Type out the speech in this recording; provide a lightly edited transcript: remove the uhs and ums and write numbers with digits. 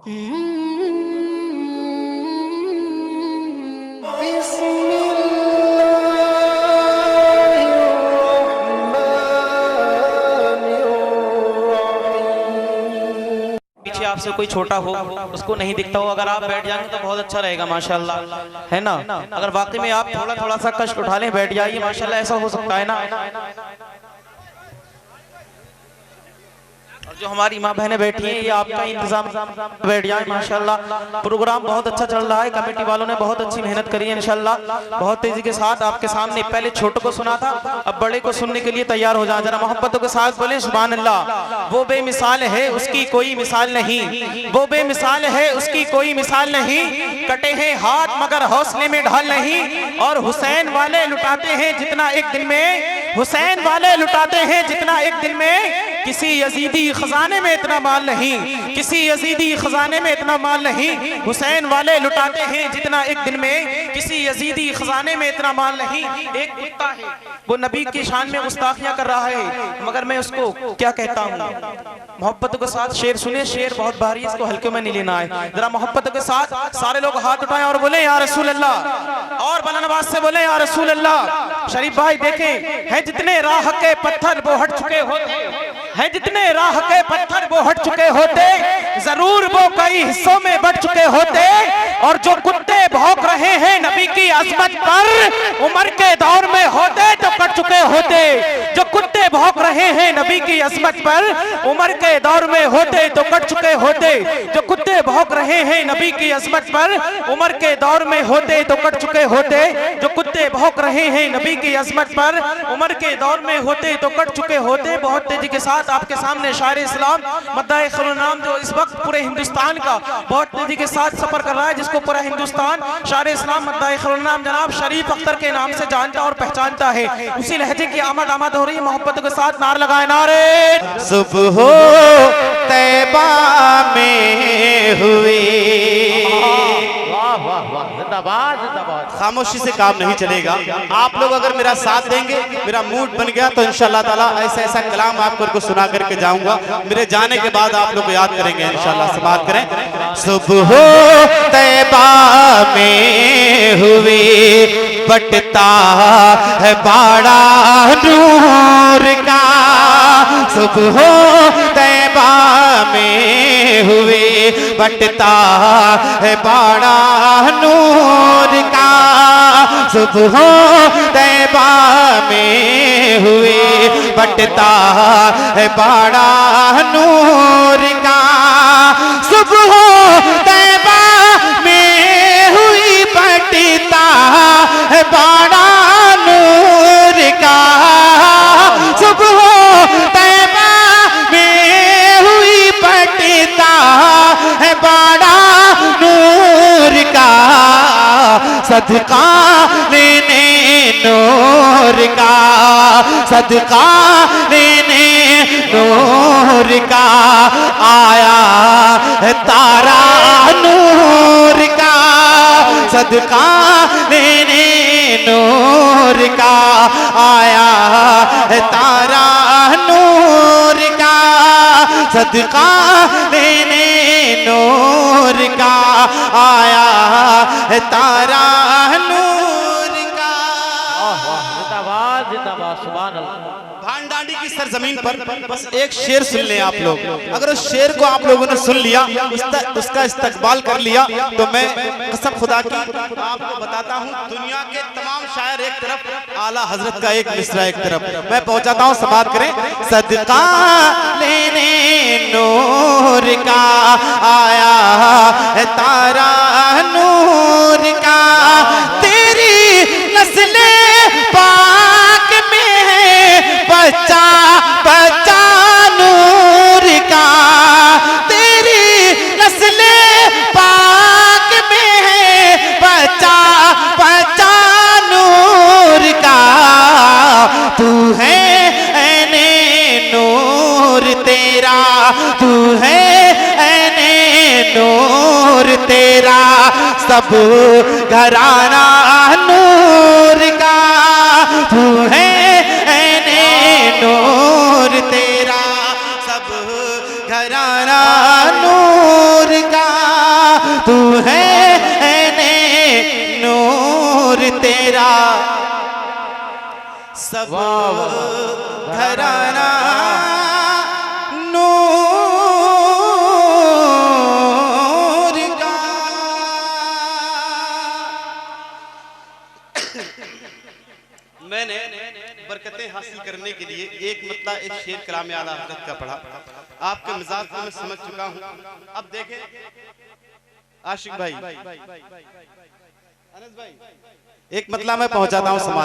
पीछे आपसे कोई छोटा हो, उसको नहीं दिखता हो, अगर आप बैठ जाएंगे तो बहुत अच्छा रहेगा माशाल्लाह, है ना। अगर वाकई में आप थोड़ा थोड़ा सा कष्ट उठा लें, बैठ जाइए माशाल्लाह, ऐसा हो सकता है ना। और जो हमारी माँ बहनें बैठी हैं, ये आपका इंतजाम, बैठ जाए माशाल्लाह। प्रोग्राम बहुत अच्छा चल रहा है, कमेटी वालों ने बहुत अच्छी मेहनत करी है इंशाल्लाह। बहुत तेजी के साथ आपके सामने पहले छोटों को सुना था, अब बड़े को सुनने के लिए तैयार हो जाए। जरा मोहब्बतों के साथ बोले सुभान अल्लाह। वो बेमिसाल है उसकी कोई मिसाल नहीं, वो बेमिसाल है उसकी कोई मिसाल नहीं, कटे हैं हाथ मगर हौसले में ढाल नहीं। और हुसैन वाले लुटाते हैं जितना एक दिन में, हुसैन वाले लुटाते हैं जितना एक दिन में, किसी यजीदी खजाने में इतना माल नहीं, किसी यजीदी खजाने में इतना माल नहीं। हुसैन वाले लुटाते हैं जितना एक दिन में, किसी यजीदी खजाने में इतना माल नहीं। एक कुत्ता है वो नबी की शान में गुस्ताखियां कर रहा है, मगर मैं उसको क्या कहता हूँ। मोहब्बतों के साथ शेर सुने, शेर बहुत भारी है, इसको हल्के में नहीं लेना है। जरा मोहब्बतों के साथ सारे लोग हाथ उठाएं और बोले या रसूल अल्लाह, और बुलंद आवाज से बोले या रसूल अल्लाह। शरीफ भाई देखें, है जितने राह के पत्थर वो हट चुके होते, है जितने राह के पत्थर वो हट चुके होते, जरूर वो कई हिस्सों में बढ़ चुके होते। और जो कुत्ते भौंक रहे हैं नबी की अजमत पर, उमर के दौर में होते तो कट चुके होते। जो कुत्ते भौंक रहे हैं नबी की अजमत पर, उमर के दौर में होते तो कट चुके होते। जो कुत्ते भौंक रहे हैं नबी की अजमत पर, उमर के दौर में होते तो कट चुके होते। जो कुत्ते भौंक रहे हैं नबी की अजमत पर, उमर के दौर में होते तो कट चुके होते। बहुत तेजी के साथ आपके सामने शायर इस्लाम मद्दाए खैरुन्नाम, जो इस वक्त पूरे हिंदुस्तान का बहुत तेजी के साथ सफर कर रहा है, जिसको पूरा हिंदुस्तान शायर इस्लाम मद्दाए खैरुन्नाम जनाब शरीफ अख्तर के नाम से जानता और पहचानता है, उसी लहजे की आमद हो रही है। मोहब्बत के साथ नार लगाए, नारे सुबह तैबा में हुई। खामोशी से काम नहीं चलेगा, आप लोग अगर मेरा साथ देंगे, मेरा मूड बन गया तो इंशाल्लाह ताला ऐसा ऐसा कलाम आपको सुना करके जाऊंगा। मेरे जाने के बाद आप लोग याद करेंगे इंशाल्लाह। समाप्त करें। सुबह तैबा में हुई, बटता है बाड़ा नूर का। सुबह तैबा में हुई, बटता है बाड़ा नूर का। सुबह तैबा में हुई, बटता है बाड़ा नूर का। सुबह तैबा में हुई, बटता है बाड़ा नूर का। सुबह तैबा में हुई, बटता है बाड़ा नूर का। सदका लेने नूर का, सदका लेने नूर का, आया है तारा नूर का। सदका लेने नूर का, आया है तारा नूर का। सदका लेने नूर का, आया है तारा नूर का। जिंदाबाद जिंदाबाद सुभान अल्लाह। भांडांडी की सरजमीन पर बस एक शेर सुन लें आप लोग। अगर उस शेर को आप लोगों ने सुन लिया, उसका इस्तकबाल कर लिया, तो मैं कसम खुदा की आपको बताता हूँ, दुनिया के तमाम शायर एक तरफ, आला हजरत का एक मिसरा एक तरफ, मैं पहुंचाता हूँ। समाप्त करें। सदका लेने नूर का, आया है तारा नूर का। तेरी नस्ले पाक में है बच्चा बच्चा नूर का। तेरी नस्ले पाक में है बच्चा बच्चा नूर का। तू है ऐने नूर तेरा, तू है ऐने नूर तेरा, सब घराना नूर का। तू है ऐने नूर तेरा, सब घराना नूर का। घराना मैंने बरकतें हासिल करने के लिए एक मतलब एक शेर कलाम आला हज़रत का पढ़ा, आपके मिजाज को मैं समझ चुका हूँ। अब देखें आशिक भाई, अनस भाई, एक मतलब मैं पहुंचाता हूँ समाज